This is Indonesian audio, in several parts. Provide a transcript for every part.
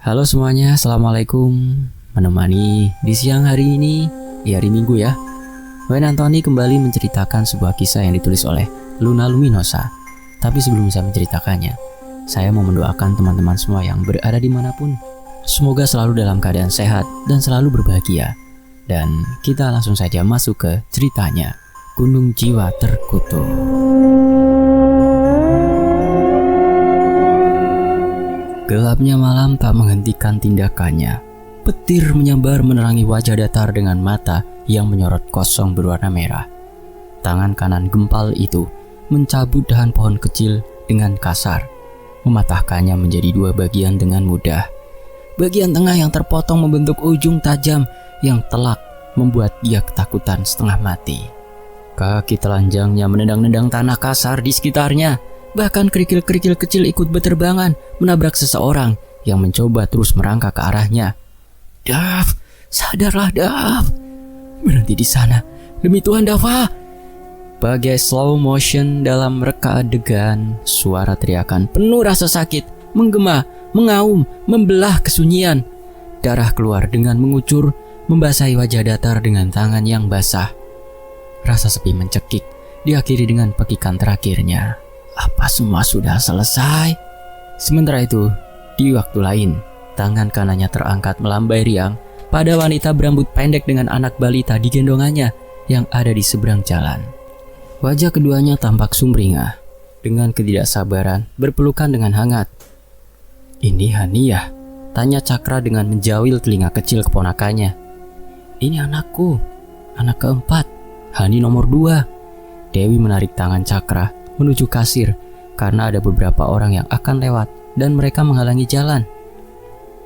Halo semuanya, assalamualaikum. Menemani di siang hari ini, di hari Minggu ya. Wayne Anthony kembali menceritakan sebuah kisah yang ditulis oleh Luna Luminosa. Tapi sebelum saya menceritakannya, saya mau mendoakan teman-teman semua yang berada dimanapun. Semoga selalu dalam keadaan sehat dan selalu berbahagia. Dan kita langsung saja masuk ke ceritanya, Gunung Jiwa Terkutuk. Gelapnya malam tak menghentikan tindakannya. Petir menyambar menerangi wajah datar dengan mata yang menyorot kosong berwarna merah. Tangan kanan gempal itu mencabut dahan pohon kecil dengan kasar, mematahkannya menjadi dua bagian dengan mudah. Bagian tengah yang terpotong membentuk ujung tajam yang telak membuat dia ketakutan setengah mati. Kaki telanjangnya menendang-nendang tanah kasar di sekitarnya. Bahkan kerikil-kerikil kecil ikut berterbangan menabrak seseorang yang mencoba terus merangkak ke arahnya. "Dav, sadarlah Dav. Berhenti di sana. Demi Tuhan Dava." Bagai slow motion dalam reka adegan, suara teriakan penuh rasa sakit menggema, mengaum, membelah kesunyian. Darah keluar dengan mengucur, membasahi wajah datar dengan tangan yang basah. Rasa sepi mencekik, diakhiri dengan pekikan terakhirnya. Apa semua sudah selesai? Sementara itu, di waktu lain, tangan kanannya terangkat melambai riang pada wanita berambut pendek dengan anak balita di gendongannya yang ada di seberang jalan. Wajah keduanya tampak sumringah, dengan ketidaksabaran berpelukan dengan hangat. "Ini Haniyah?" tanya Cakra dengan menjawil telinga kecil keponakannya. "Ini anakku, anak keempat, Hani nomor 2. Dewi menarik tangan Cakra menuju kasir karena ada beberapa orang yang akan lewat dan mereka menghalangi jalan.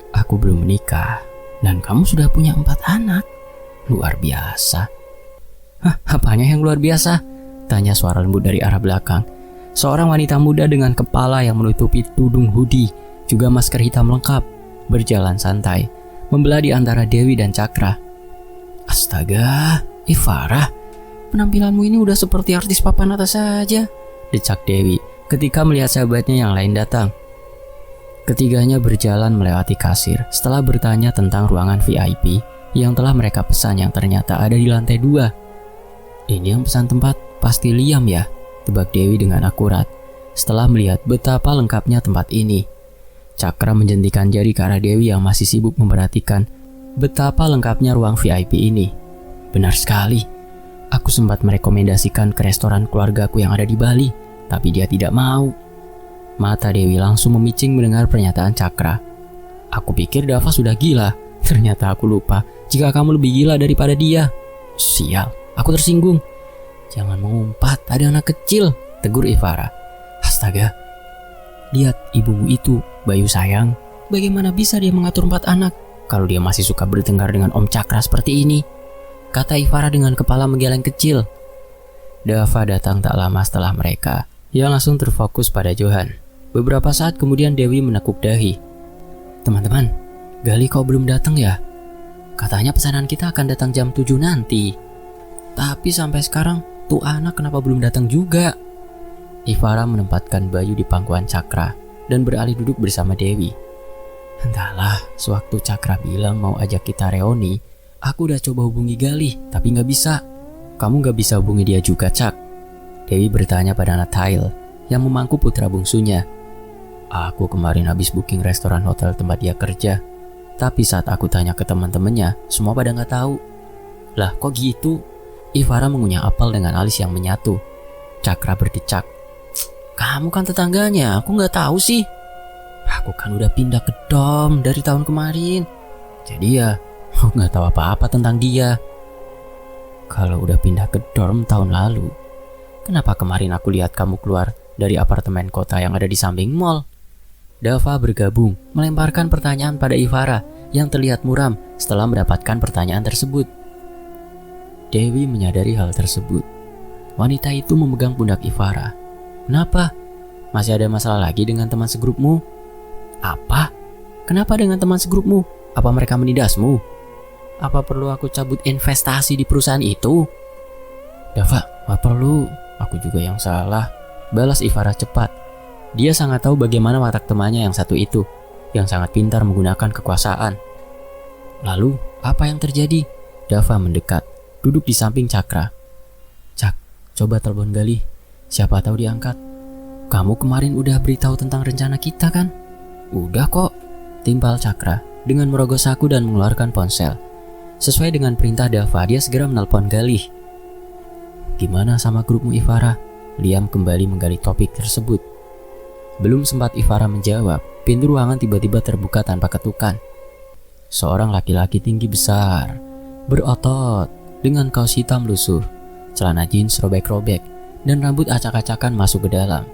"Aku belum menikah dan kamu sudah punya 4 anak. Luar biasa." "Hah, apanya yang luar biasa?" tanya suara lembut dari arah belakang. Seorang wanita muda dengan kepala yang menutupi tudung hoodie, juga masker hitam lengkap, berjalan santai, membelah di antara Dewi dan Cakra. "Astaga, Farah, penampilanmu ini udah seperti artis papan atas saja," decak Dewi ketika melihat sahabatnya yang lain datang. Ketiganya berjalan melewati kasir setelah bertanya tentang ruangan VIP yang telah mereka pesan yang ternyata ada di lantai 2. "Ini yang pesan tempat pasti Liam ya," tebak Dewi dengan akurat setelah melihat betapa lengkapnya tempat ini. Cakra menjentikan jari ke arah Dewi yang masih sibuk memperhatikan betapa lengkapnya ruang VIP ini. "Benar sekali. Aku sempat merekomendasikan ke restoran keluargaku yang ada di Bali, tapi dia tidak mau." Mata Dewi langsung memicing mendengar pernyataan Cakra. "Aku pikir Dava sudah gila. Ternyata aku lupa jika kamu lebih gila daripada dia." "Sial, aku tersinggung." "Jangan mengumpat, ada anak kecil," tegur Farah. "Astaga, lihat ibumu itu, Bayu sayang. Bagaimana bisa dia mengatur 4 anak kalau dia masih suka bertengkar dengan Om Cakra seperti ini?" kata Farah dengan kepala menggeleng kecil. Dava datang tak lama setelah mereka. Ia langsung terfokus pada Johan. Beberapa saat kemudian Dewi menekuk dahi. "Teman-teman, Gali kok belum datang ya? Katanya pesanan kita akan datang jam 7 nanti. Tapi sampai sekarang tuh anak kenapa belum datang juga?" Farah menempatkan Bayu di pangkuan Cakra dan beralih duduk bersama Dewi. "Entahlah, sewaktu Cakra bilang mau ajak kita reuni, aku udah coba hubungi Gali, tapi gak bisa." "Kamu gak bisa hubungi dia juga, Cak?" Dewi bertanya pada Nathail yang memangku putra bungsunya. "Aku kemarin habis booking restoran hotel tempat dia kerja. Tapi saat aku tanya ke teman-temannya, semua pada gak tahu." "Lah kok gitu?" Farah mengunyah apel dengan alis yang menyatu. Cakra berdecak. "Kamu kan tetangganya, aku gak tahu sih." "Aku kan udah pindah ke dom dari tahun kemarin. Jadi ya, aku gak tahu apa-apa tentang dia." "Kalau udah pindah ke dorm tahun lalu, kenapa kemarin aku lihat kamu keluar dari apartemen kota yang ada di samping mall?" Dava bergabung, melemparkan pertanyaan pada Farah yang terlihat muram setelah mendapatkan pertanyaan tersebut. Dewi menyadari hal tersebut. Wanita itu memegang pundak Farah. "Kenapa? Masih ada masalah lagi dengan teman segrupmu?" "Apa? Kenapa dengan teman segrupmu? Apa mereka menidasmu? Apa perlu aku cabut investasi di perusahaan itu?" "Dava, gak perlu. Aku juga yang salah," balas Farah cepat. Dia sangat tahu bagaimana watak temannya yang satu itu. yang sangat pintar menggunakan kekuasaan. Lalu, apa yang terjadi? Dava mendekat, duduk di samping Cakra. Cak, coba telepon Galih. Siapa tahu diangkat. Kamu kemarin udah beritahu tentang rencana kita kan? Udah kok, timpal Cakra dengan merogoh saku dan mengeluarkan ponsel. Sesuai dengan perintah Dava, dia segera menelpon Galih. Gimana sama grupmu Ivara? Liam kembali menggali topik tersebut. Belum sempat Ivara menjawab, pintu ruangan tiba-tiba terbuka tanpa ketukan. Seorang laki-laki tinggi besar, berotot, dengan kaos hitam lusuh, celana jeans robek-robek, dan rambut acak-acakan masuk ke dalam.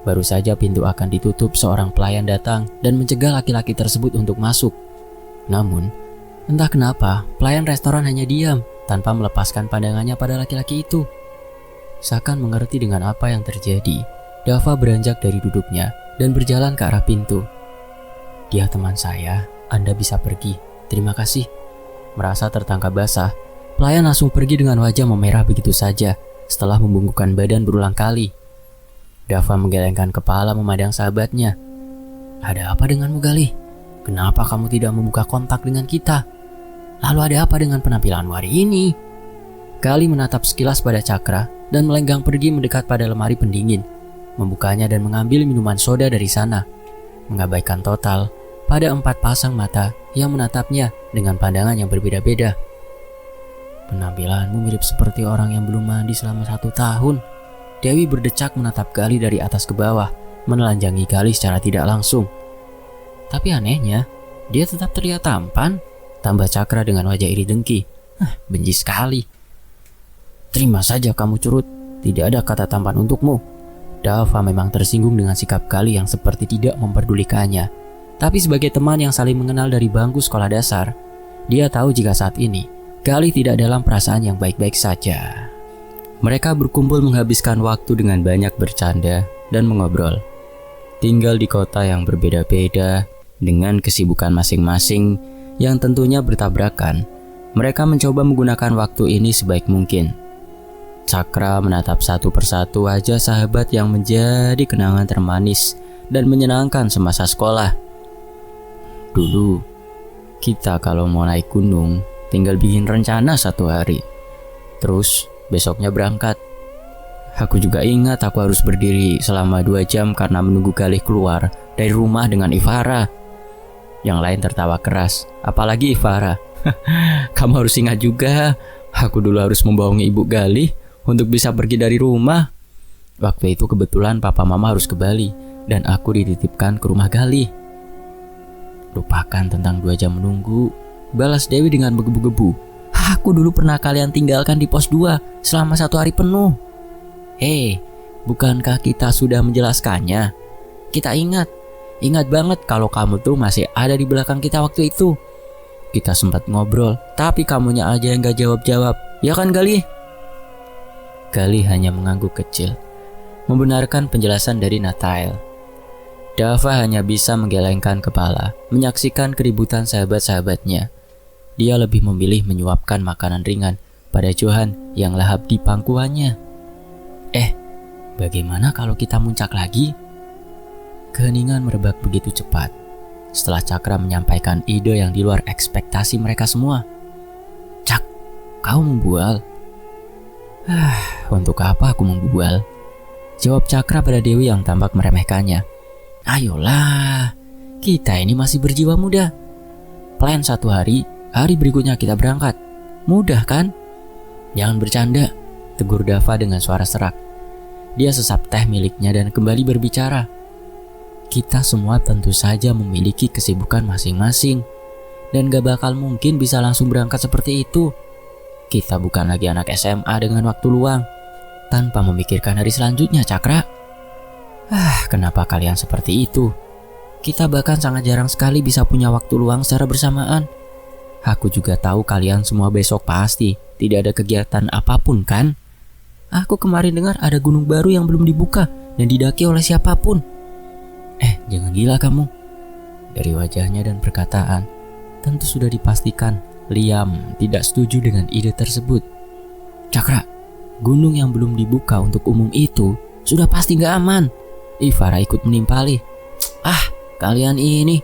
Baru saja pintu akan ditutup, seorang pelayan datang dan mencegah laki-laki tersebut untuk masuk. Namun, entah kenapa, pelayan restoran hanya diam tanpa melepaskan pandangannya pada laki-laki itu. Seakan mengerti dengan apa yang terjadi, Dava beranjak dari duduknya dan berjalan ke arah pintu. Dia teman saya, Anda bisa pergi. Terima kasih. Merasa tertangkap basah, pelayan langsung pergi dengan wajah memerah begitu saja setelah membungkukkan badan berulang kali. Dava menggelengkan kepala memandang sahabatnya. Ada apa denganmu, Galih? Kenapa kamu tidak membuka kontak dengan kita? Lalu ada apa dengan penampilanmu hari ini? Galih menatap sekilas pada Cakra dan melenggang pergi mendekat pada lemari pendingin, membukanya dan mengambil minuman soda dari sana, mengabaikan total pada 4 pasang mata yang menatapnya dengan pandangan yang berbeda-beda. Penampilanmu mirip seperti orang yang belum mandi selama 1 tahun. Dewi berdecak menatap Galih dari atas ke bawah, menelanjangi Galih secara tidak langsung. Tapi anehnya, dia tetap terlihat tampan, tambah Cakra dengan wajah iri dengki. Benci sekali. Terima saja kamu curut, tidak ada kata tampan untukmu. Dava memang tersinggung dengan sikap Galih yang seperti tidak memperdulikannya. Tapi sebagai teman yang saling mengenal dari bangku sekolah dasar, dia tahu jika saat ini Galih tidak dalam perasaan yang baik-baik saja. Mereka berkumpul menghabiskan waktu dengan banyak bercanda dan mengobrol. Tinggal di kota yang berbeda-beda dengan kesibukan masing-masing yang tentunya bertabrakan, mereka mencoba menggunakan waktu ini sebaik mungkin. Cakra menatap satu persatu wajah sahabat yang menjadi kenangan termanis dan menyenangkan semasa sekolah. Dulu, kita kalau mau naik gunung tinggal bikin rencana 1 hari, terus besoknya berangkat. Aku juga ingat aku harus berdiri selama 2 jam karena menunggu Galih keluar dari rumah dengan Ivara. Yang lain tertawa keras, apalagi Ivara. Kamu harus ingat juga, aku dulu harus membohongi ibu Galih untuk bisa pergi dari rumah. Waktu itu kebetulan papa mama harus ke Bali dan aku dititipkan ke rumah Galih. Lupakan tentang 2 jam menunggu, balas Dewi dengan menggebu-gebu. Aku dulu pernah kalian tinggalkan di pos 2 selama 1 hari penuh. Hei, bukankah kita sudah menjelaskannya? Kita ingat banget kalau kamu tuh masih ada di belakang kita waktu itu. Kita sempat ngobrol, tapi kamunya aja yang gak jawab-jawab. Ya kan Galih? Galih hanya mengangguk kecil, membenarkan penjelasan dari Natael. Dava hanya bisa menggelengkan kepala, menyaksikan keributan sahabat-sahabatnya. Dia lebih memilih menyuapkan makanan ringan pada Johan yang lahap di pangkuannya. Bagaimana kalau kita muncak lagi? Keheningan merebak begitu cepat setelah Cakra menyampaikan ide yang di luar ekspektasi mereka semua. Cak, kau membual? Untuk apa aku membual? Jawab Cakra pada Dewi yang tampak meremehkannya. Ayolah, kita ini masih berjiwa muda. Plan 1 hari, hari berikutnya kita berangkat. Mudah kan? Jangan bercanda, tegur Dava dengan suara serak. Dia sesap teh miliknya dan kembali berbicara. Kita semua tentu saja memiliki kesibukan masing-masing dan gak bakal mungkin bisa langsung berangkat seperti itu. Kita bukan lagi anak SMA dengan waktu luang tanpa memikirkan hari selanjutnya, Cakra. Kenapa kalian seperti itu? Kita bahkan sangat jarang sekali bisa punya waktu luang secara bersamaan. Aku juga tahu kalian semua besok pasti tidak ada kegiatan apapun kan? Aku kemarin dengar ada gunung baru yang belum dibuka dan didaki oleh siapapun. Jangan gila kamu. Dari wajahnya dan perkataan, tentu sudah dipastikan Liam tidak setuju dengan ide tersebut. Cakra, gunung yang belum dibuka untuk umum itu sudah pasti gak aman. Ivara ikut menimpali. Kalian ini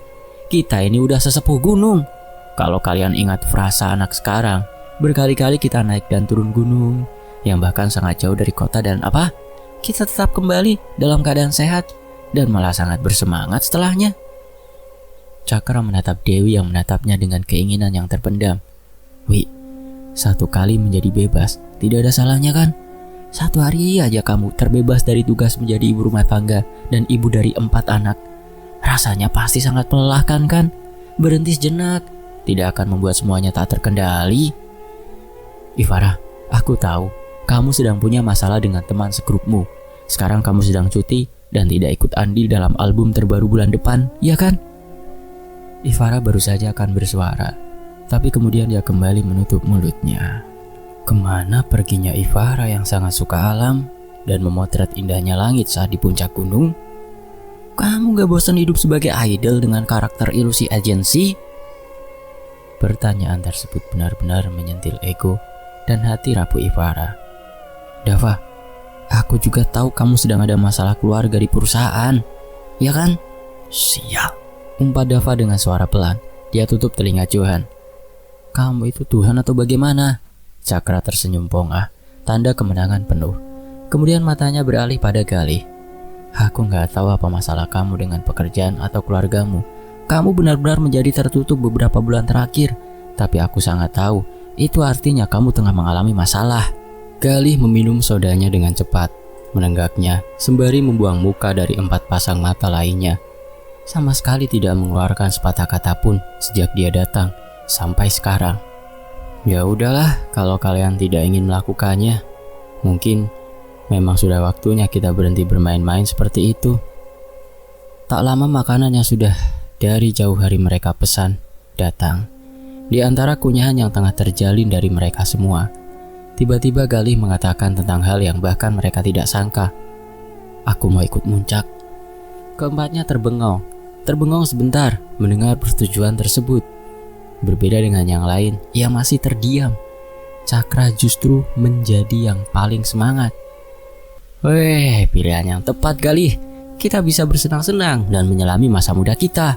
Kita ini udah sesepuh gunung. Kalau kalian ingat frasa anak sekarang, berkali-kali kita naik dan turun gunung, yang bahkan sangat jauh dari kota, dan apa? Kita tetap kembali dalam keadaan sehat dan malah sangat bersemangat setelahnya. Cakra menatap Dewi yang menatapnya dengan keinginan yang terpendam. Wi, satu kali menjadi bebas, tidak ada salahnya kan? Satu hari aja kamu terbebas dari tugas menjadi ibu rumah tangga dan ibu dari 4 anak. Rasanya pasti sangat melelahkan kan? Berhenti sejenak tidak akan membuat semuanya tak terkendali. Ifara, aku tahu kamu sedang punya masalah dengan teman segrupmu. Sekarang kamu sedang cuti dan tidak ikut andil dalam album terbaru bulan depan, ya kan? Ifara baru saja akan bersuara, tapi kemudian dia kembali menutup mulutnya. Kemana perginya Ifara yang sangat suka alam dan memotret indahnya langit saat di puncak gunung? Kamu gak bosan hidup sebagai idol dengan karakter ilusi agensi? Pertanyaan tersebut benar-benar menyentil ego dan hati rapuh Ifara. Dava, aku juga tahu kamu sedang ada masalah keluarga di perusahaan, ya kan? Sial, umpat Dava dengan suara pelan. Dia tutup telinga Johan. Kamu itu Tuhan atau bagaimana? Cakra tersenyum pongah, tanda kemenangan penuh. Kemudian matanya beralih pada Galih. Aku gak tahu apa masalah kamu dengan pekerjaan atau keluargamu. Kamu benar-benar menjadi tertutup beberapa bulan terakhir. Tapi aku sangat tahu, itu artinya kamu tengah mengalami masalah. Galih meminum sodanya dengan cepat, menenggaknya sembari membuang muka dari 4 pasang mata lainnya. Sama sekali tidak mengeluarkan sepatah kata pun sejak dia datang sampai sekarang. Ya udahlah, kalau kalian tidak ingin melakukannya, mungkin memang sudah waktunya kita berhenti bermain-main seperti itu. Tak lama makanan yang sudah dari jauh hari mereka pesan datang. Di antara kunyahan yang tengah terjalin dari mereka semua, tiba-tiba Galih mengatakan tentang hal yang bahkan mereka tidak sangka. Aku mau ikut muncak. Keempatnya terbengong sebentar mendengar persetujuan tersebut. Berbeda dengan yang lain, ia masih terdiam. Cakra justru menjadi yang paling semangat. Weh, pilihan yang tepat Galih. Kita bisa bersenang-senang dan menyelami masa muda kita.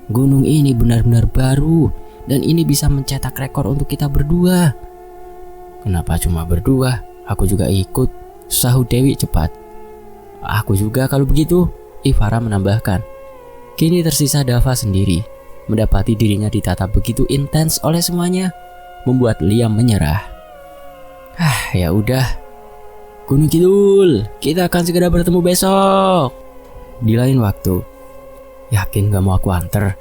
Gunung ini benar-benar baru, dan ini bisa mencetak rekor untuk kita berdua. Kenapa cuma berdua? Aku juga ikut, sahut Dewi cepat. Aku juga kalau begitu, Ifara menambahkan. Kini tersisa Dava sendiri. Mendapati dirinya ditatap begitu intens oleh semuanya, membuat Liam menyerah. Ya udah, Gunung Kidul, kita akan segera bertemu besok. Di lain waktu. Yakin gak mau aku anter?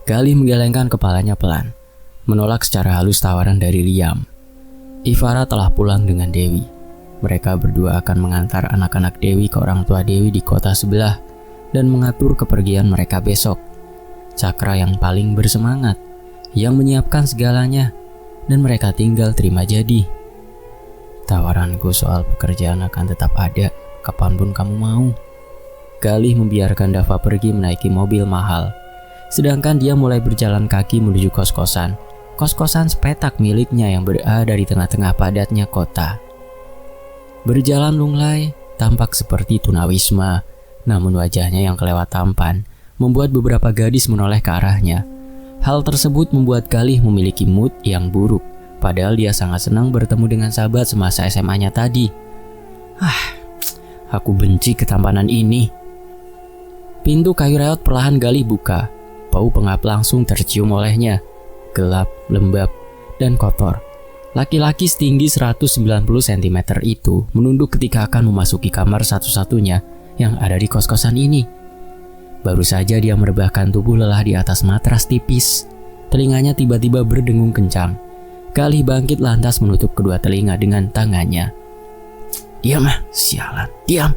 Galih menggelengkan kepalanya pelan, menolak secara halus tawaran dari Liam. Ifara telah pulang dengan Dewi. Mereka berdua akan mengantar anak-anak Dewi ke orang tua Dewi di kota sebelah dan mengatur kepergian mereka besok. Cakra yang paling bersemangat, yang menyiapkan segalanya, dan mereka tinggal terima jadi. Tawaranku soal pekerjaan akan tetap ada, kapanpun kamu mau. Galih membiarkan Dava pergi menaiki mobil mahal, sedangkan dia mulai berjalan kaki menuju kos-kosan. Kos-kosan sepetak miliknya yang berada di tengah-tengah padatnya kota. Berjalan lunglai, tampak seperti tunawisma, namun wajahnya yang kelewat tampan membuat beberapa gadis menoleh ke arahnya. Hal tersebut membuat Galih memiliki mood yang buruk, padahal dia sangat senang bertemu dengan sahabat semasa SMA-nya tadi. Aku benci ketampanan ini. Pintu kayu reot perlahan Galih buka. Bau pengap langsung tercium olehnya. Gelap, lembab, dan kotor. Laki-laki setinggi 190 cm itu menunduk ketika akan memasuki kamar satu-satunya yang ada di kos-kosan ini. Baru saja dia merebahkan tubuh lelah di atas matras tipis. Telinganya tiba-tiba berdengung kencang. Galih bangkit lantas menutup kedua telinga dengan tangannya. Diam, sialan, diam.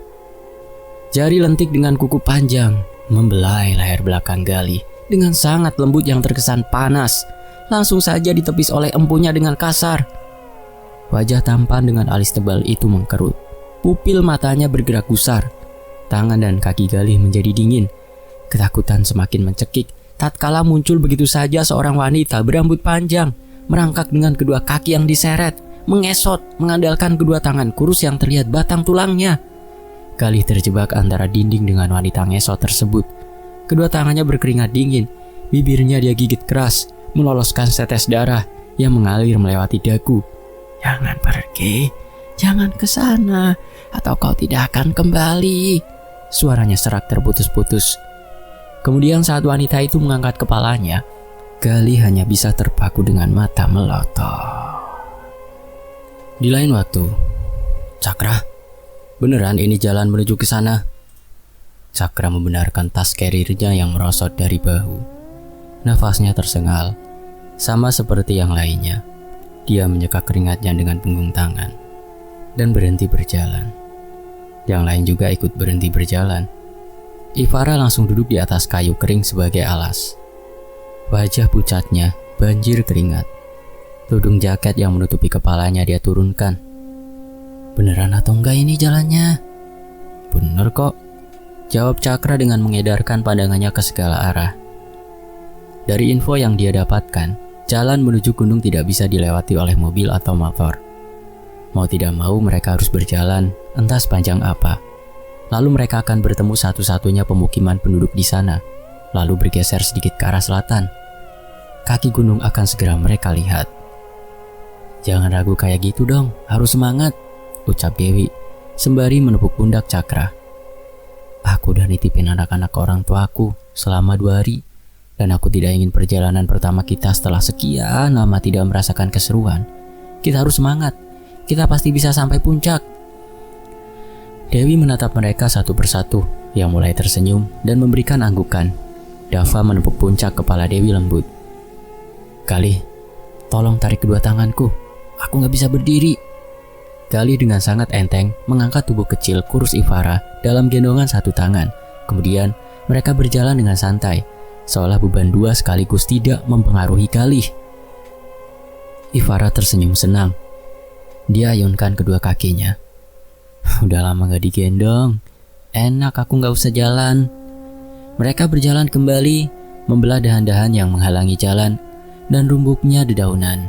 Jari lentik dengan kuku panjang membelai leher belakang Galih dengan sangat lembut yang terkesan panas. Langsung saja ditepis oleh empunya dengan kasar. Wajah tampan dengan alis tebal itu mengkerut. Pupil matanya bergerak gusar. Tangan dan kaki Galih menjadi dingin. Ketakutan semakin mencekik tatkala muncul begitu saja seorang wanita berambut panjang, merangkak dengan kedua kaki yang diseret, mengesot, mengandalkan kedua tangan kurus yang terlihat batang tulangnya. Galih terjebak antara dinding dengan wanita ngesot tersebut. Kedua tangannya berkeringat dingin. Bibirnya dia gigit keras, meloloskan setes darah yang mengalir melewati dagu. "Jangan pergi, jangan ke sana, atau kau tidak akan kembali." Suaranya serak terputus-putus. Kemudian saat wanita itu mengangkat kepalanya, Galih hanya bisa terpaku dengan mata melotot. Di lain waktu, "Cakra, beneran ini jalan menuju ke sana?" Cakra membenarkan tas carrier-nya yang merosot dari bahu. Nafasnya tersengal, sama seperti yang lainnya. Dia menyeka keringatnya dengan punggung tangan dan berhenti berjalan. Yang lain juga ikut berhenti berjalan. Ivara langsung duduk di atas kayu kering sebagai alas. Wajah pucatnya banjir keringat. Tudung jaket yang menutupi kepalanya dia turunkan. "Beneran atau enggak ini jalannya?" "Bener kok," jawab Cakra dengan mengedarkan pandangannya ke segala arah. Dari info yang dia dapatkan, jalan menuju gunung tidak bisa dilewati oleh mobil atau motor. Mau tidak mau mereka harus berjalan, entah sepanjang apa. Lalu mereka akan bertemu satu-satunya pemukiman penduduk di sana, lalu bergeser sedikit ke arah selatan. Kaki gunung akan segera mereka lihat. "Jangan ragu kayak gitu dong, harus semangat," ucap Dewi, sembari menepuk pundak Cakra. "Aku udah nitipin anak-anak ke orang tuaku selama 2 hari, dan aku tidak ingin perjalanan pertama kita setelah sekian lama tidak merasakan keseruan. Kita harus semangat, kita pasti bisa sampai puncak." Dewi menatap mereka satu persatu yang mulai tersenyum dan memberikan anggukan. Dava menepuk puncak kepala Dewi lembut. "Galih, tolong tarik kedua tanganku, aku gak bisa berdiri." Galih dengan sangat enteng mengangkat tubuh kecil kurus Ivara dalam gendongan satu tangan. Kemudian mereka berjalan dengan santai, seolah beban dua sekaligus tidak mempengaruhi Galih. Ivara tersenyum senang. Dia ayunkan kedua kakinya. "Udah lama gak digendong, enak, aku gak usah jalan." Mereka berjalan kembali, membelah dahan-dahan yang menghalangi jalan dan rumbuknya dedaunan.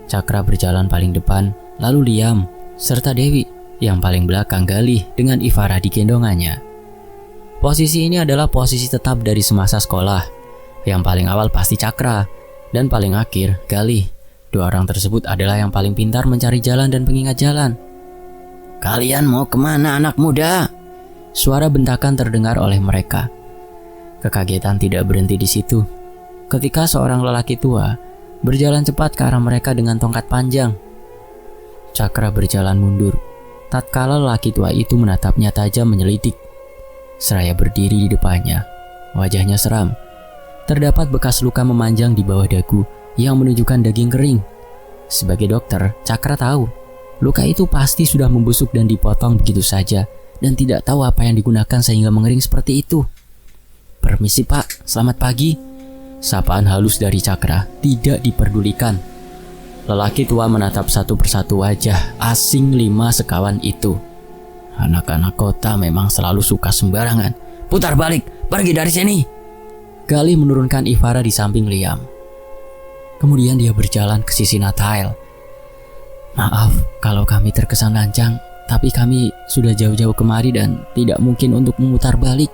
Cakra berjalan paling depan, lalu Liam, serta Dewi yang paling belakang Galih dengan Ivara di gendongannya. Posisi ini adalah posisi tetap dari semasa sekolah. Yang paling awal pasti Cakra, dan paling akhir Galih. 2 orang tersebut adalah yang paling pintar mencari jalan dan pengingat jalan. "Kalian mau kemana anak muda?" Suara bentakan terdengar oleh mereka. Kekagetan tidak berhenti di situ. Ketika seorang lelaki tua berjalan cepat ke arah mereka dengan tongkat panjang. Cakra berjalan mundur, tatkala lelaki tua itu menatapnya tajam menyelidik. Seraya berdiri di depannya, wajahnya seram. Terdapat bekas luka memanjang di bawah dagu yang menunjukkan daging kering. Sebagai dokter, Cakra tahu luka itu pasti sudah membusuk dan dipotong begitu saja, dan tidak tahu apa yang digunakan sehingga mengering seperti itu. "Permisi Pak, selamat pagi." Sapaan halus dari Cakra tidak diperdulikan. Lelaki tua menatap satu persatu wajah asing 5 sekawan itu. "Anak-anak kota memang selalu suka sembarangan. Putar balik, pergi dari sini." Galih menurunkan Ivara di samping Liam. Kemudian dia berjalan ke sisi Nathael. "Maaf kalau kami terkesan lancang, tapi kami sudah jauh-jauh kemari dan tidak mungkin untuk memutar balik.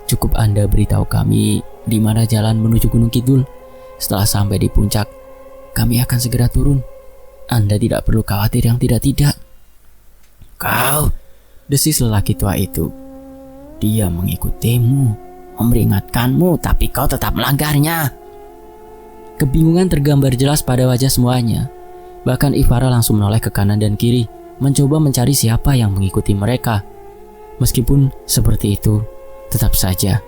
Cukup Anda beritahu kami di mana jalan menuju Gunung Kidul. Setelah sampai di puncak, kami akan segera turun. Anda tidak perlu khawatir yang tidak-tidak." "Kau," desis lelaki tua itu. "Dia mengikutimu, memperingatkanmu, tapi kau tetap melanggarnya." Kebingungan tergambar jelas pada wajah semuanya. Bahkan Ivara langsung menoleh ke kanan dan kiri, mencoba mencari siapa yang mengikuti mereka. Meskipun seperti itu, tetap saja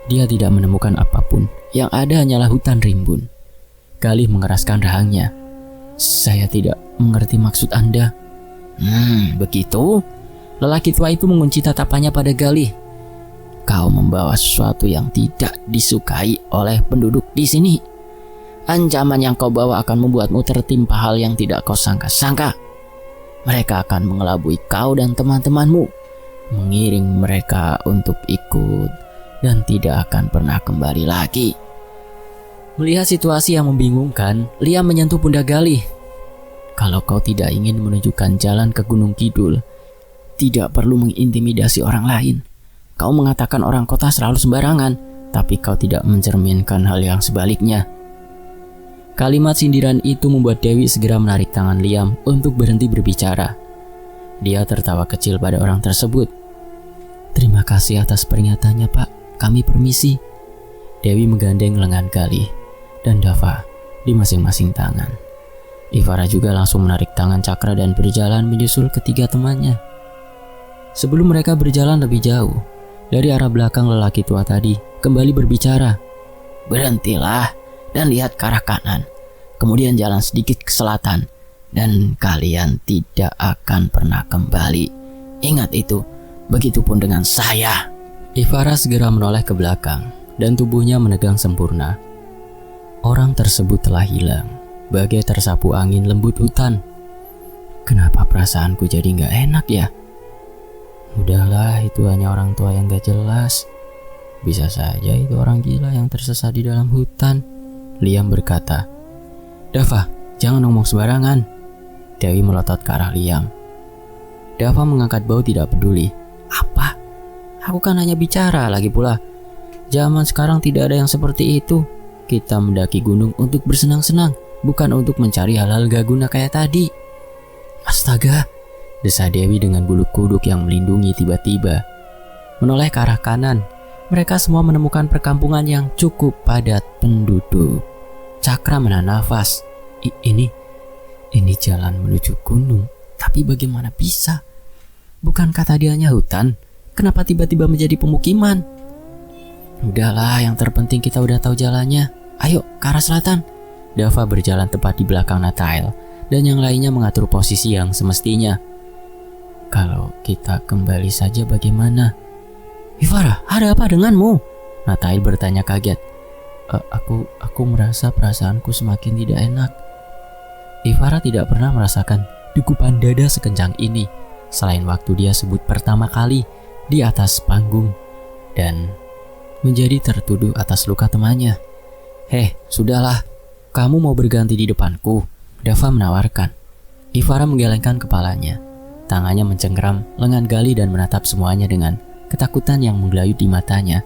dia tidak menemukan apapun. Yang ada hanyalah hutan rimbun. Galih mengeraskan rahangnya. "Saya tidak mengerti maksud Anda." Begitu?" Lelaki tua itu mengunci tatapannya pada Galih. "Kau membawa sesuatu yang tidak disukai oleh penduduk di sini. Ancaman yang kau bawa akan membuatmu tertimpa hal yang tidak kau sangka-sangka. Mereka akan mengelabui kau dan teman-temanmu, mengiring mereka untuk ikut, dan tidak akan pernah kembali lagi." Melihat situasi yang membingungkan, Liam menyentuh pundak Galih. "Kalau kau tidak ingin menunjukkan jalan ke Gunung Kidul, tidak perlu mengintimidasi orang lain. Kau mengatakan orang kota selalu sembarangan. tapi kau tidak mencerminkan hal yang sebaliknya. Kalimat sindiran itu membuat Dewi segera menarik tangan Liam untuk berhenti berbicara. Dia tertawa kecil pada orang tersebut. Terima kasih atas pernyataannya, Pak. Kami permisi. Dewi menggandeng lengan Galih dan Dava di masing-masing tangan. Ivara juga langsung menarik tangan Cakra dan berjalan menyusul ketiga temannya. Sebelum mereka berjalan lebih jauh, dari arah belakang lelaki tua tadi kembali berbicara. Berhentilah dan lihat ke arah kanan. Kemudian jalan sedikit ke selatan dan kalian tidak akan pernah kembali. Ingat itu, begitupun dengan saya. Ivara segera menoleh ke belakang dan tubuhnya menegang sempurna. Orang tersebut telah hilang, bagai tersapu angin lembut hutan. Kenapa perasaanku jadi gak enak ya? Udahlah, itu hanya orang tua yang gak jelas. Bisa saja itu orang gila yang tersesat di dalam hutan. Liam berkata. Dava, jangan ngomong sembarangan. Dewi melotot ke arah Liam. Dava mengangkat bau tidak peduli. Apa? Aku kan hanya bicara, lagi pula zaman sekarang tidak ada yang seperti itu. Kita mendaki gunung untuk bersenang-senang, bukan untuk mencari hal-hal gak guna kayak tadi. Astaga, desa Dewi dengan bulu kuduk yang melindungi tiba-tiba. Menoleh ke arah kanan, mereka semua menemukan perkampungan yang cukup padat penduduk. Cakra menahan nafas. Ini jalan menuju gunung, tapi bagaimana bisa? Bukankah tadi hanya hutan? Kenapa tiba-tiba menjadi pemukiman? Udahlah, yang terpenting kita udah tahu jalannya. Ayo, ke arah selatan. Dava berjalan tepat di belakang Natail, dan yang lainnya mengatur posisi yang semestinya. Kalau kita kembali saja bagaimana? Ivara, ada apa denganmu? Natail bertanya kaget. Aku merasa perasaanku semakin tidak enak. Ivara tidak pernah merasakan degupan dada sekencang ini, selain waktu dia sebut pertama kali di atas panggung, dan menjadi tertuduh atas luka temannya. Sudahlah, kamu mau berganti di depanku? Dava menawarkan. Ivara menggelengkan kepalanya. Tangannya mencengkeram lengan Galih dan menatap semuanya dengan ketakutan yang menggelayut di matanya.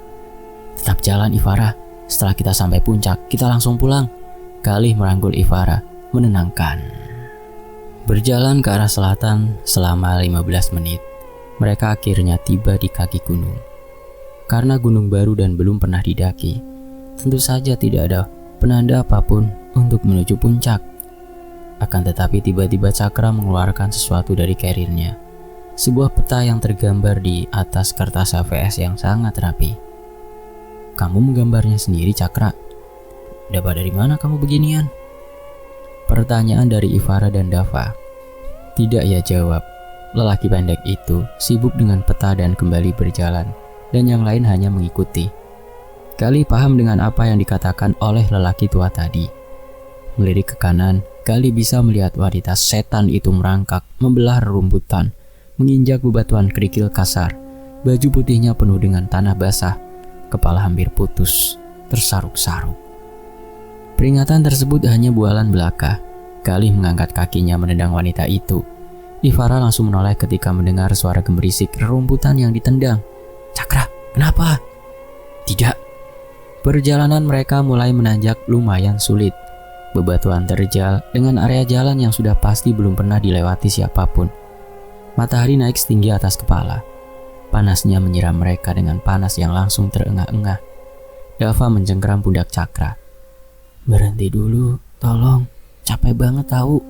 Tetap jalan Ivara, setelah kita sampai puncak, kita langsung pulang. Galih merangkul Ivara, menenangkan. Berjalan ke arah selatan selama 15 menit, mereka akhirnya tiba di kaki gunung. Karena gunung baru dan belum pernah didaki, tentu saja tidak ada penanda apapun untuk menuju puncak. Akan tetapi tiba-tiba Cakra mengeluarkan sesuatu dari karirnya. Sebuah peta yang tergambar di atas kertas HVS yang sangat rapi. Kamu menggambarnya sendiri, Cakra? Dapat dari mana kamu beginian? Pertanyaan dari Ivara dan Dava. Tidak ia jawab. Lelaki pendek itu sibuk dengan peta dan kembali berjalan, dan yang lain hanya mengikuti. Galih paham dengan apa yang dikatakan oleh lelaki tua tadi. Melirik ke kanan, Galih bisa melihat wanita setan itu merangkak, membelah rerumputan, menginjak bebatuan kerikil kasar. Baju putihnya penuh dengan tanah basah, kepala hampir putus, tersaruk-saruk. Peringatan tersebut hanya bualan belaka. Galih mengangkat kakinya menendang wanita itu. Ivara langsung menoleh ketika mendengar suara gemerisik rerumputan yang ditendang. Cakra, kenapa? Tidak. Perjalanan mereka mulai menanjak lumayan sulit. Bebatuan terjal dengan area jalan yang sudah pasti belum pernah dilewati siapapun. Matahari naik setinggi atas kepala. Panasnya menyiram mereka dengan panas yang langsung terengah-engah. Dava mencengkeram pundak Cakra. Berhenti dulu, tolong. Capek banget tahu.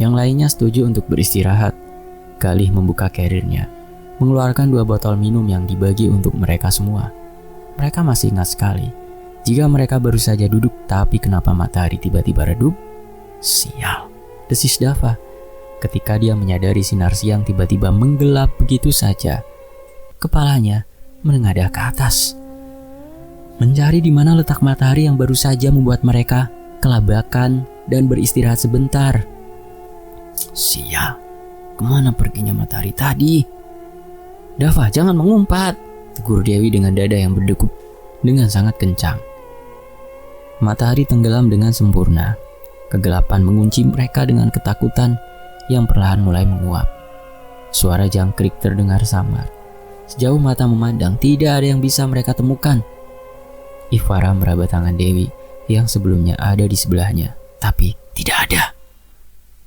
Yang lainnya setuju untuk beristirahat. Galih membuka karirnya, mengeluarkan 2 botol minum yang dibagi untuk mereka semua. Mereka masih ingat sekali jika mereka baru saja duduk, tapi kenapa matahari tiba-tiba redup? Sial, desis Dava ketika dia menyadari sinar siang tiba-tiba menggelap begitu saja. Kepalanya menengadah ke atas, mencari di mana letak matahari yang baru saja membuat mereka kelabakan dan beristirahat sebentar. Sial, kemana perginya matahari tadi? Dava, jangan mengumpat, tegur Dewi dengan dada yang berdegup dengan sangat kencang. Matahari tenggelam dengan sempurna. Kegelapan mengunci mereka dengan ketakutan yang perlahan mulai menguap. Suara jangkrik terdengar samar. Sejauh mata memandang, tidak ada yang bisa mereka temukan. Ivara meraba tangan Dewi yang sebelumnya ada di sebelahnya, tapi tidak ada.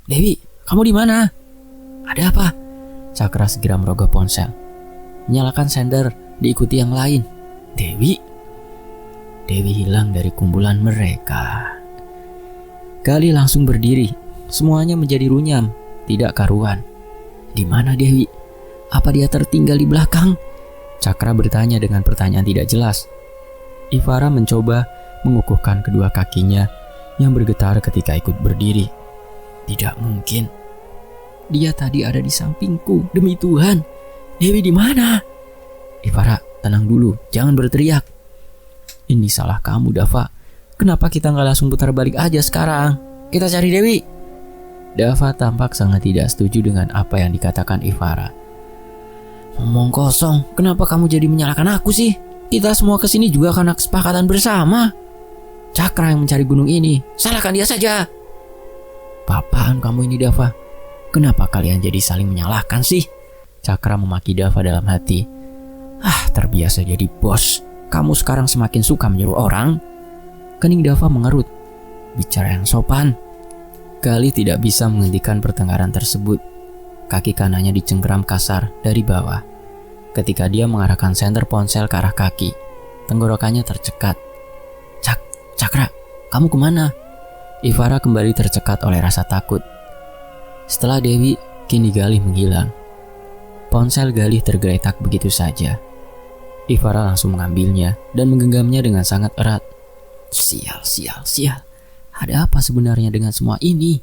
"Dewi, kamu di mana? Ada apa?" Cakra segera merogoh ponsel. Menyalakan sender, diikuti yang lain. Dewi hilang dari kumpulan mereka. Gali langsung berdiri. Semuanya menjadi runyam, tidak karuan. Di mana Dewi? Apa dia tertinggal di belakang? Cakra bertanya dengan pertanyaan tidak jelas. Ivara mencoba mengukuhkan kedua kakinya yang bergetar ketika ikut berdiri. Tidak mungkin. Dia tadi ada di sampingku, demi Tuhan. Dewi di mana? Ivara, tenang dulu, jangan berteriak. Ini salah kamu, Dava. Kenapa kita nggak langsung putar balik aja sekarang? Kita cari Dewi. Dava tampak sangat tidak setuju dengan apa yang dikatakan Ivara. Ngomong kosong, kenapa kamu jadi menyalahkan aku sih? Kita semua kesini juga karena kesepakatan bersama. Cakra yang mencari gunung ini, salahkan dia saja. Papaan kamu ini, Dava? Kenapa kalian jadi saling menyalahkan sih? Cakra memaki Dava dalam hati. Terbiasa jadi bos. Kamu sekarang semakin suka menyuruh orang. Kening Dava mengerut. Bicara yang sopan. Gali tidak bisa menghentikan pertengkaran tersebut. Kaki kanannya dicengkeram kasar dari bawah. Ketika dia mengarahkan senter ponsel ke arah kaki, tenggorokannya tercekat. Cakra, kamu kemana? Ivara kembali tercekat oleh rasa takut. Setelah Dewi, kini Galih menghilang. Ponsel Galih tergeletak begitu saja. Ivara langsung mengambilnya dan menggenggamnya dengan sangat erat. Sial. Ada apa sebenarnya dengan semua ini?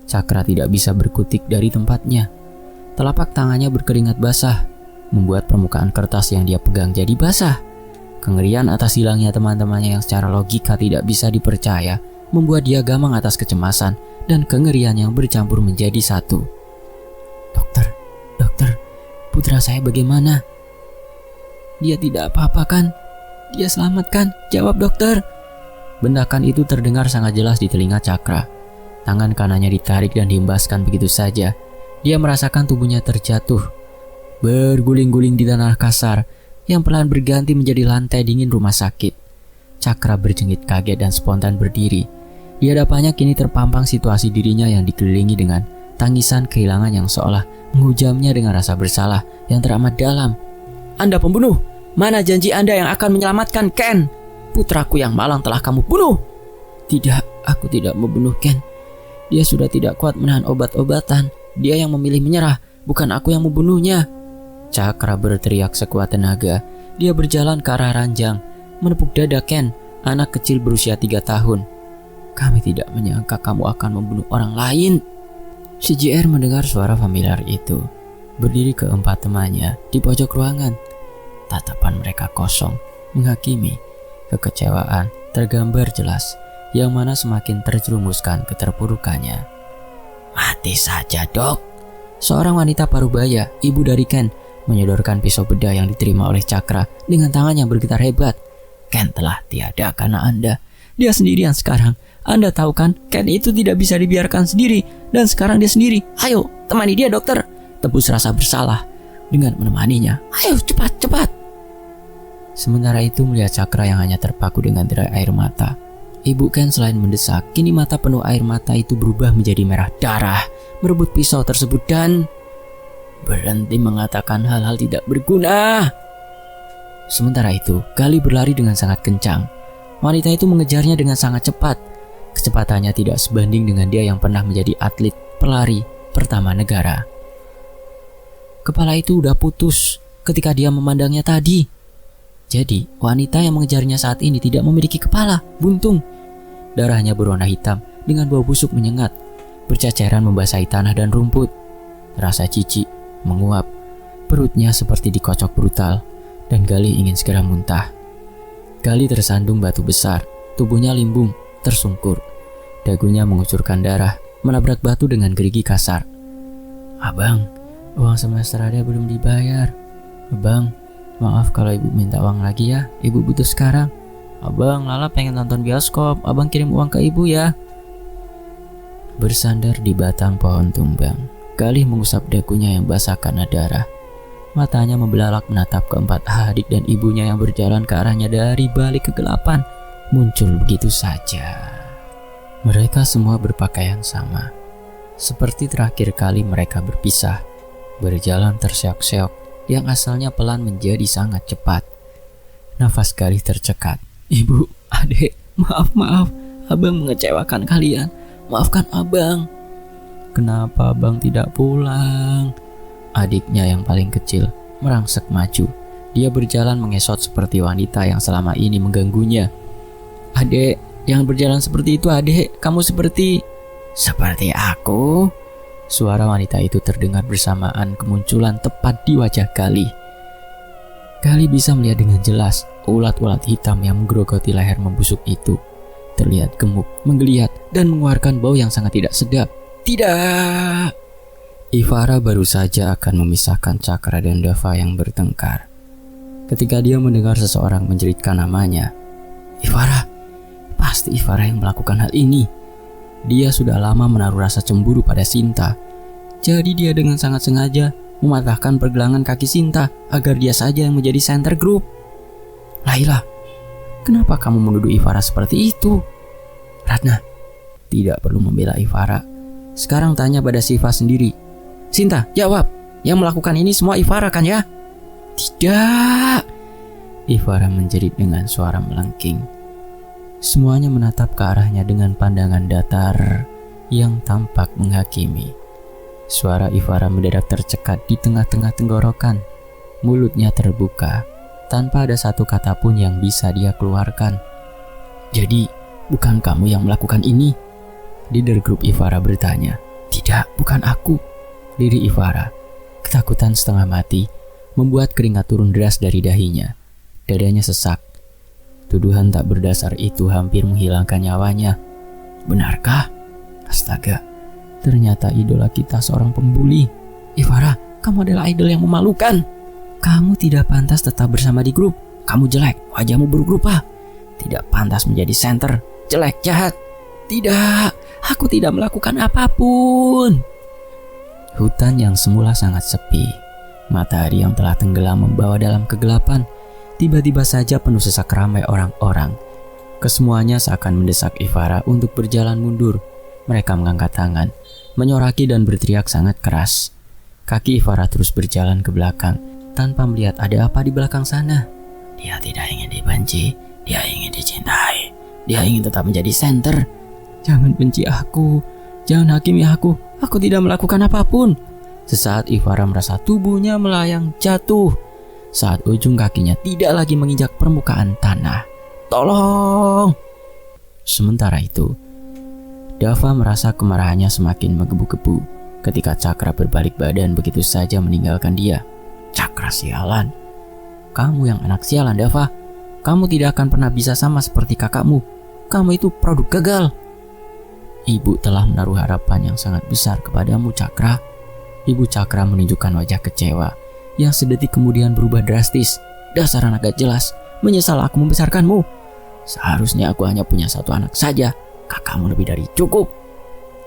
Cakra tidak bisa berkutik dari tempatnya. Telapak tangannya berkeringat basah, membuat permukaan kertas yang dia pegang jadi basah. Kengerian atas hilangnya teman-temannya yang secara logika tidak bisa dipercaya membuat dia gamang atas kecemasan dan kengerian yang bercampur menjadi satu. Dokter, putra saya bagaimana? Dia tidak apa-apa kan? Dia selamat kan? Jawab dokter. Bendakan itu terdengar sangat jelas di telinga Cakra. Tangan kanannya ditarik dan dihembaskan begitu saja. Dia merasakan tubuhnya terjatuh, berguling-guling di tanah kasar yang perlahan berganti menjadi lantai dingin rumah sakit. Cakra berjengit kaget dan spontan berdiri. Di hadapannya kini terpampang situasi dirinya yang dikelilingi dengan tangisan kehilangan yang seolah menghujamnya dengan rasa bersalah yang teramat dalam. Anda pembunuh! Mana janji Anda yang akan menyelamatkan Ken? Putraku yang malang telah kamu bunuh! Tidak, aku tidak membunuh Ken. Dia sudah tidak kuat menahan obat-obatan. Dia yang memilih menyerah, bukan aku yang membunuhnya. Cakra berteriak sekuat tenaga. Dia berjalan ke arah ranjang, menepuk dada Ken, anak kecil berusia 3 tahun. Kami tidak menyangka kamu akan membunuh orang lain. Si JR mendengar suara familiar itu. Berdiri keempat temannya di pojok ruangan. Tatapan mereka kosong, menghakimi. Kekecewaan tergambar jelas, yang mana semakin terjerumuskan keterpurukannya. Mati saja, Dok. Seorang wanita parubaya, ibu dari Ken, menyodorkan pisau bedah yang diterima oleh Cakra dengan tangan yang bergetar hebat. Ken telah tiada karena Anda. Dia sendirian sekarang. Anda tahu kan, Ken itu tidak bisa dibiarkan sendiri. Dan sekarang dia sendiri. Ayo, temani dia, dokter. Tebus rasa bersalah dengan menemaninya. Ayo, cepat. Sementara itu melihat Cakra yang hanya terpaku dengan derai air mata. Ibu Ken selain mendesak, kini mata penuh air mata itu berubah menjadi merah darah, merebut pisau tersebut dan berhenti mengatakan hal-hal tidak berguna. Sementara itu, Gali berlari dengan sangat kencang. Wanita itu mengejarnya dengan sangat cepat. Kecepatannya tidak sebanding dengan dia yang pernah menjadi atlet pelari pertama negara. Kepala itu udah putus ketika dia memandangnya tadi. Jadi, wanita yang mengejarnya saat ini tidak memiliki kepala, buntung. Darahnya berwarna hitam dengan bau busuk menyengat, berceceran membasahi tanah dan rumput. Rasa jijik menguap, perutnya seperti dikocok brutal, dan Gali ingin segera muntah. Gali tersandung batu besar, tubuhnya limbung, tersungkur. Dagunya mengucurkan darah, menabrak batu dengan gerigi kasar. Abang, uang semester ada belum dibayar. Abang, maaf kalau ibu minta uang lagi ya, ibu butuh sekarang. Abang, Lala pengen nonton bioskop, abang kirim uang ke ibu ya. Bersandar di batang pohon tumbang, Galih mengusap dagunya yang basah karena darah. Matanya membelalak menatap keempat adik dan ibunya yang berjalan ke arahnya dari balik kegelapan. Muncul begitu saja. Mereka semua berpakaian sama. Seperti terakhir kali mereka berpisah, berjalan terseok-seok yang asalnya pelan menjadi sangat cepat. Nafas Galih tercekat. Ibu, adik, maaf, abang mengecewakan kalian. Maafkan abang. Kenapa abang tidak pulang? Adiknya yang paling kecil merangsek maju. Dia berjalan mengesot seperti wanita yang selama ini mengganggunya. Adek, jangan berjalan seperti itu adek. Kamu seperti aku. Suara wanita itu terdengar bersamaan kemunculan tepat di wajah Galih. Galih bisa melihat dengan jelas ulat-ulat hitam yang menggerogoti leher membusuk itu. Terlihat gemuk, menggeliat, dan mengeluarkan bau yang sangat tidak sedap. Tidak! Ivara baru saja akan memisahkan Cakra dan Dava yang bertengkar. Ketika dia mendengar seseorang menjeritkan namanya, Ivara, pasti Ivara yang melakukan hal ini. Dia sudah lama menaruh rasa cemburu pada Sinta. Jadi dia dengan sangat sengaja mematahkan pergelangan kaki Sinta agar dia saja yang menjadi center group. Laila, kenapa kamu menuduh Ivara seperti itu? Ratna, tidak perlu membela Ivara. Sekarang tanya pada Siva sendiri. Sinta, jawab. Yang melakukan ini semua Ivara kan ya? Tidak. Ivara menjerit dengan suara melengking. Semuanya menatap ke arahnya dengan pandangan datar yang tampak menghakimi. Suara Ivara mendadak tercekat di tengah-tengah tenggorokan. Mulutnya terbuka, tanpa ada satu kata pun yang bisa dia keluarkan. Jadi, bukan kamu yang melakukan ini? Leader grup Ivara bertanya. Tidak, bukan aku. Diri Ivara, ketakutan setengah mati, membuat keringat turun deras dari dahinya. Dadanya sesak. Tuduhan tak berdasar itu hampir menghilangkan nyawanya. Benarkah? Astaga, ternyata idola kita seorang pembuli. Ivara, kamu adalah idol yang memalukan. Kamu tidak pantas tetap bersama di grup. Kamu jelek, wajahmu buruk rupa. Tidak pantas menjadi center. Jelek, jahat. Tidak, aku tidak melakukan apapun. Hutan yang semula sangat sepi. Matahari yang telah tenggelam membawa dalam kegelapan. Tiba-tiba saja penuh sesak ramai orang-orang. Kesemuanya seakan mendesak Ivara untuk berjalan mundur. Mereka mengangkat tangan, menyoraki dan berteriak sangat keras. Kaki Ivara terus berjalan ke belakang, tanpa melihat ada apa di belakang sana. Dia tidak ingin dibenci, dia ingin dicintai. Dia ingin tetap menjadi center. Jangan benci aku, jangan hakimi aku tidak melakukan apapun. Sesaat Ivara merasa tubuhnya melayang jatuh. Saat ujung kakinya tidak lagi menginjak permukaan tanah. Tolong! Sementara itu, Dava merasa kemarahannya semakin menggebu-gebu ketika Cakra berbalik badan begitu saja meninggalkan dia. Cakra sialan. Kamu yang anak sialan, Dava. Kamu tidak akan pernah bisa sama seperti kakakmu. Kamu itu produk gagal. Ibu telah menaruh harapan yang sangat besar kepadamu, Cakra. Ibu Cakra menunjukkan wajah kecewa yang sedetik kemudian berubah drastis. Dasar anak gak jelas, menyesal aku membesarkanmu. Seharusnya aku hanya punya satu anak saja. Kakakmu lebih dari cukup.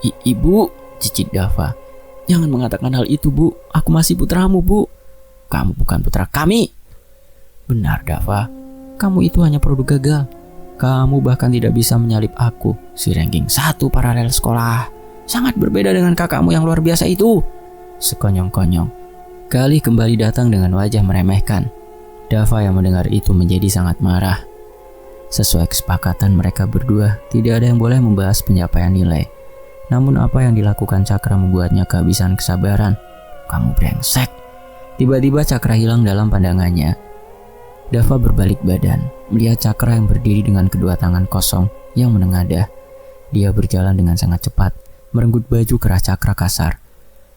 Ibu, cicit Dava. Jangan mengatakan hal itu, Bu. Aku masih putramu, Bu. Kamu bukan putra kami. Benar, Dava. Kamu itu hanya produk gagal. Kamu bahkan tidak bisa menyalip aku, si ranking 1 paralel sekolah. Sangat berbeda dengan kakakmu yang luar biasa itu. Sekonyong-konyong. Galih kembali datang dengan wajah meremehkan. Dava yang mendengar itu menjadi sangat marah. Sesuai kesepakatan mereka berdua, tidak ada yang boleh membahas pencapaian nilai. Namun apa yang dilakukan Cakra membuatnya kehabisan kesabaran. Kamu brengsek. Tiba-tiba Cakra hilang dalam pandangannya. Dava berbalik badan, melihat Cakra yang berdiri dengan kedua tangan kosong yang menengadah. Dia berjalan dengan sangat cepat, merenggut baju kerah Cakra kasar.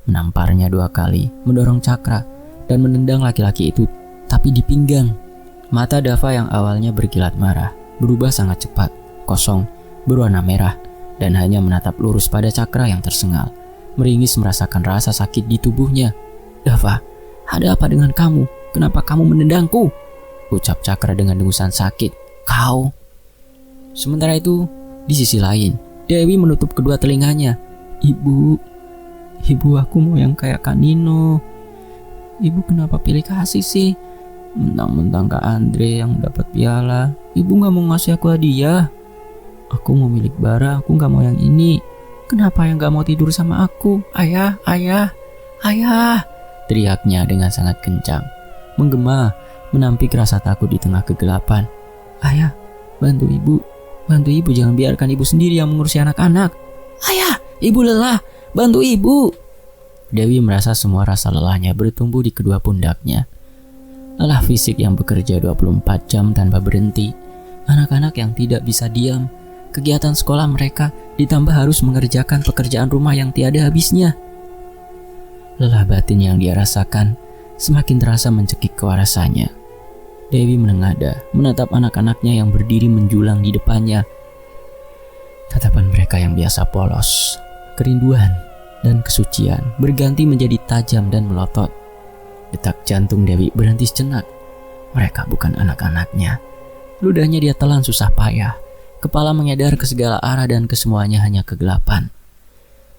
Menamparnya 2 kali, mendorong Cakra, dan menendang laki-laki itu, tapi di pinggang. Mata Dava yang awalnya berkilat marah, berubah sangat cepat, kosong, berwarna merah, dan hanya menatap lurus pada Cakra yang tersengal. Meringis merasakan rasa sakit di tubuhnya. Dava, ada apa dengan kamu? Kenapa kamu menendangku? Ucap Cakra dengan dengusan sakit. Kau. Sementara itu, di sisi lain, Dewi menutup kedua telinganya. Ibu, aku mau yang kayak Kak Nino. Ibu kenapa pilih kasih sih? Mentang-mentang Kak Andre yang dapat piala, ibu gak mau ngasih aku hadiah. Aku mau milik bara, aku gak mau yang ini. Kenapa yang gak mau tidur sama aku? Ayah, ayah, ayah, teriaknya dengan sangat kencang, menggema, menampik rasa takut di tengah kegelapan. Ayah, bantu ibu, jangan biarkan ibu sendiri yang mengurusi anak-anak. Ayah, ibu lelah, bantu ibu. Dewi merasa semua rasa lelahnya bertumbuh di kedua pundaknya. Lelah fisik yang bekerja 24 jam tanpa berhenti, anak-anak yang tidak bisa diam, kegiatan sekolah mereka ditambah harus mengerjakan pekerjaan rumah yang tiada habisnya. Lelah batin yang dia rasakan semakin terasa mencekik kewarasannya. Dewi menengadah, menatap anak-anaknya yang berdiri menjulang di depannya. Tatapan mereka yang biasa polos, kerinduan, dan kesucian berganti menjadi tajam dan melotot. Detak jantung Dewi berhenti sejenak. Mereka bukan anak-anaknya. Ludahnya dia telan susah payah. Kepala mengedar ke segala arah dan kesemuanya hanya kegelapan.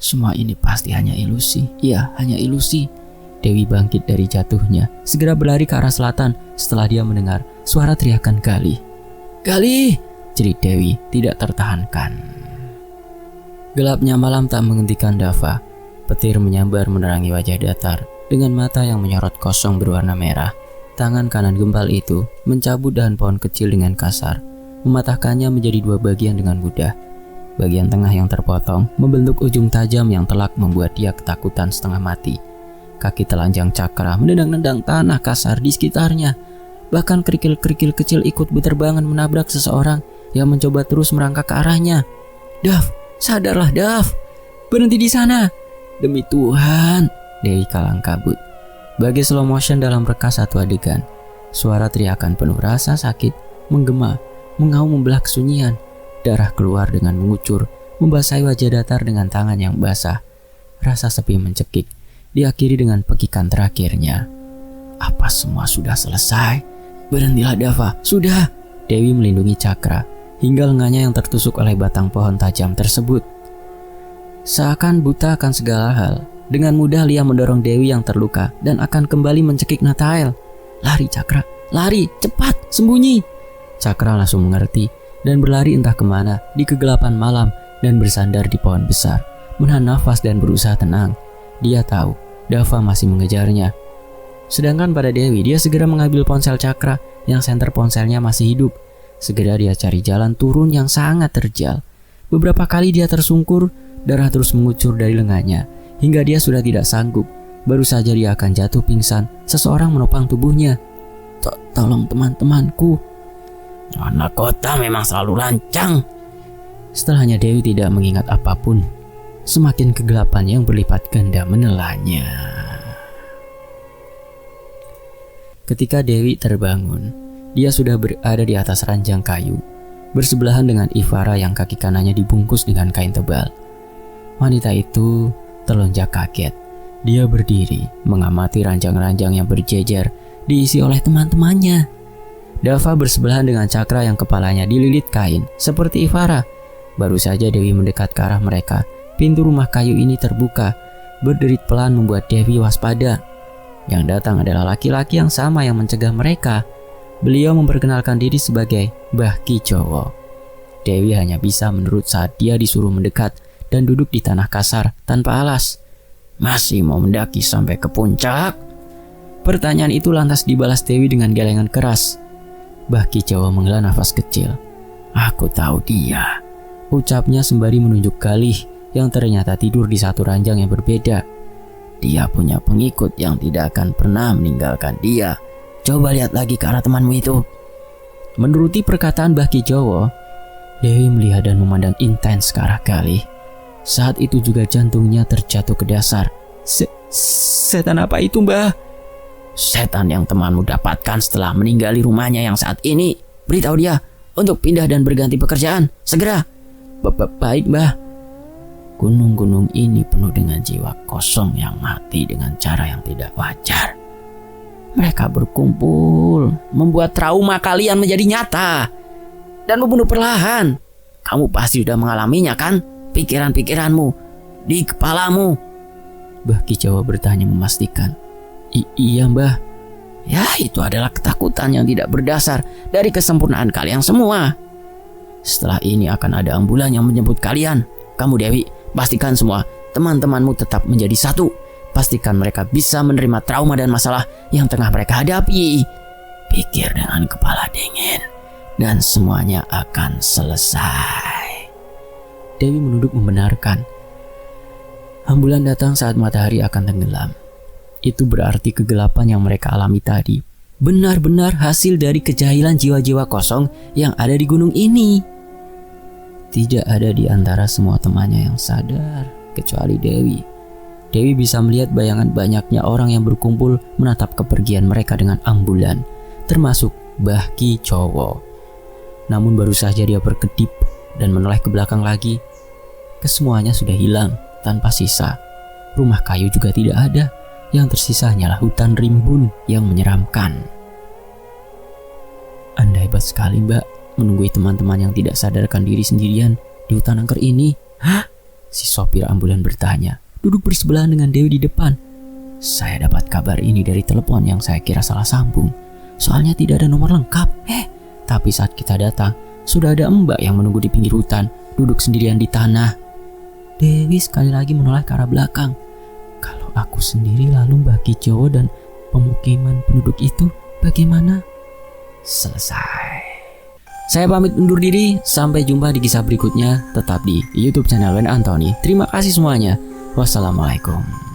Semua ini pasti hanya ilusi. Iya, hanya ilusi. Dewi bangkit dari jatuhnya, segera berlari ke arah selatan setelah dia mendengar suara teriakan Galih. Galih! Jerit Dewi tidak tertahankan. Gelapnya malam tak menghentikan Dava. Petir menyambar menerangi wajah datar dengan mata yang menyorot kosong berwarna merah. Tangan kanan gempal itu mencabut dahan pohon kecil dengan kasar, mematahkannya menjadi dua bagian dengan mudah. Bagian tengah yang terpotong membentuk ujung tajam yang telak membuat dia ketakutan setengah mati. Kaki telanjang Cakra menendang-nendang tanah kasar di sekitarnya. Bahkan kerikil-kerikil kecil ikut berterbangan menabrak seseorang yang mencoba terus merangkak ke arahnya. Dav, sadarlah Dav. Berhenti di sana. Demi Tuhan. Dewi kalang kabut. Bagai slow motion dalam reka satu adegan, suara teriakan penuh rasa sakit menggema, mengaum membelah kesunyian. Darah keluar dengan mengucur, membasahi wajah datar dengan tangan yang basah. Rasa sepi mencekik, diakhiri dengan pekikan terakhirnya. Apa semua sudah selesai? Berhentilah Dava, sudah. Dewi melindungi Cakra hingga lengannya yang tertusuk oleh batang pohon tajam tersebut. Seakan buta akan segala hal, dengan mudah Lia mendorong Dewi yang terluka dan akan kembali mencekik Nathael. Lari Cakra, lari, cepat, sembunyi. Cakra langsung mengerti dan berlari entah kemana di kegelapan malam dan bersandar di pohon besar, menahan nafas dan berusaha tenang. Dia tahu Dava masih mengejarnya. Sedangkan pada Dewi, dia segera mengambil ponsel Cakra yang senter ponselnya masih hidup. Segera dia cari jalan turun yang sangat terjal. Beberapa kali dia tersungkur, darah terus mengucur dari lengannya hingga dia sudah tidak sanggup. Baru saja dia akan jatuh pingsan, seseorang menopang tubuhnya. Tolong teman-temanku. Anak kota memang selalu lancang. Setelahnya Dewi tidak mengingat apapun. Semakin kegelapan yang berlipat ganda menelannya. Ketika Dewi terbangun, dia sudah berada di atas ranjang kayu, bersebelahan dengan Ivara yang kaki kanannya dibungkus dengan kain tebal. Wanita itu terlonjak kaget. Dia berdiri mengamati ranjang-ranjang yang berjejer diisi oleh teman-temannya. Dava bersebelahan dengan Cakra yang kepalanya dililit kain seperti Ivara. Baru saja Dewi mendekat ke arah mereka, pintu rumah kayu ini terbuka. Berderit pelan membuat Dewi waspada. Yang datang adalah laki-laki yang sama yang mencegah mereka. Beliau memperkenalkan diri sebagai Mbah Ki Jowo. Dewi hanya bisa menurut saat dia disuruh mendekat dan duduk di tanah kasar tanpa alas. Masih mau mendaki sampai ke puncak? Pertanyaan itu lantas dibalas Dewi dengan gelengan keras. Mbah Ki Jowo menghela nafas kecil. Aku tahu dia, ucapnya sembari menunjuk Galih yang ternyata tidur di satu ranjang yang berbeda. Dia punya pengikut yang tidak akan pernah meninggalkan dia. Coba lihat lagi ke arah temanmu itu. Menuruti perkataan Mbah Ki Jowo, Dewi melihat dan memandang intens ke arah Galih. Saat itu juga jantungnya terjatuh ke dasar. Setan apa itu, Mbah? Setan yang temanmu dapatkan setelah meninggali rumahnya yang saat ini. Beritahu dia untuk pindah dan berganti pekerjaan. Segera. Baik, Mbah. Gunung-gunung ini penuh dengan jiwa kosong yang mati dengan cara yang tidak wajar. Mereka berkumpul, membuat trauma kalian menjadi nyata dan membunuh perlahan. Kamu pasti sudah mengalaminya kan? Pikiran-pikiranmu di kepalamu. Mbah Ki Jowo bertanya memastikan. Iya Mbah. Ya, itu adalah ketakutan yang tidak berdasar dari kesempurnaan kalian semua. Setelah ini akan ada ambulan yang menjemput kalian. Kamu Dewi, pastikan semua teman-temanmu tetap menjadi satu. Pastikan mereka bisa menerima trauma dan masalah yang tengah mereka hadapi. Pikir dengan kepala dingin dan semuanya akan selesai. Dewi menunduk membenarkan. Ambulan datang saat matahari akan tenggelam. Itu berarti kegelapan yang mereka alami tadi benar-benar hasil dari kejahilan jiwa-jiwa kosong yang ada di gunung ini. Tidak ada di antara semua temannya yang sadar, kecuali Dewi. Dewi bisa melihat bayangan banyaknya orang yang berkumpul menatap kepergian mereka dengan ambulan, termasuk Mbah Ki Jowo. Namun baru saja dia berkedip dan menoleh ke belakang lagi, kesemuanya sudah hilang tanpa sisa. Rumah kayu juga tidak ada. Yang tersisa hanyalah hutan rimbun yang menyeramkan. Anda hebat sekali Mbak, menunggui teman-teman yang tidak sadarkan diri sendirian di hutan angker ini. Hah? Si sopir ambulan bertanya, duduk bersebelahan dengan Dewi di depan. Saya dapat kabar ini dari telepon yang saya kira salah sambung. Soalnya tidak ada nomor lengkap. Tapi saat kita datang, sudah ada Mbak yang menunggu di pinggir hutan, duduk sendirian di tanah. Dewi sekali lagi menoleh ke arah belakang. Kalau aku sendiri lalu Mbah Ki Jowo dan pemukiman penduduk itu bagaimana? Selesai. Saya pamit undur diri. Sampai jumpa di kisah berikutnya. Tetap di YouTube channel Wen Antoni. Terima kasih semuanya. Wassalamualaikum.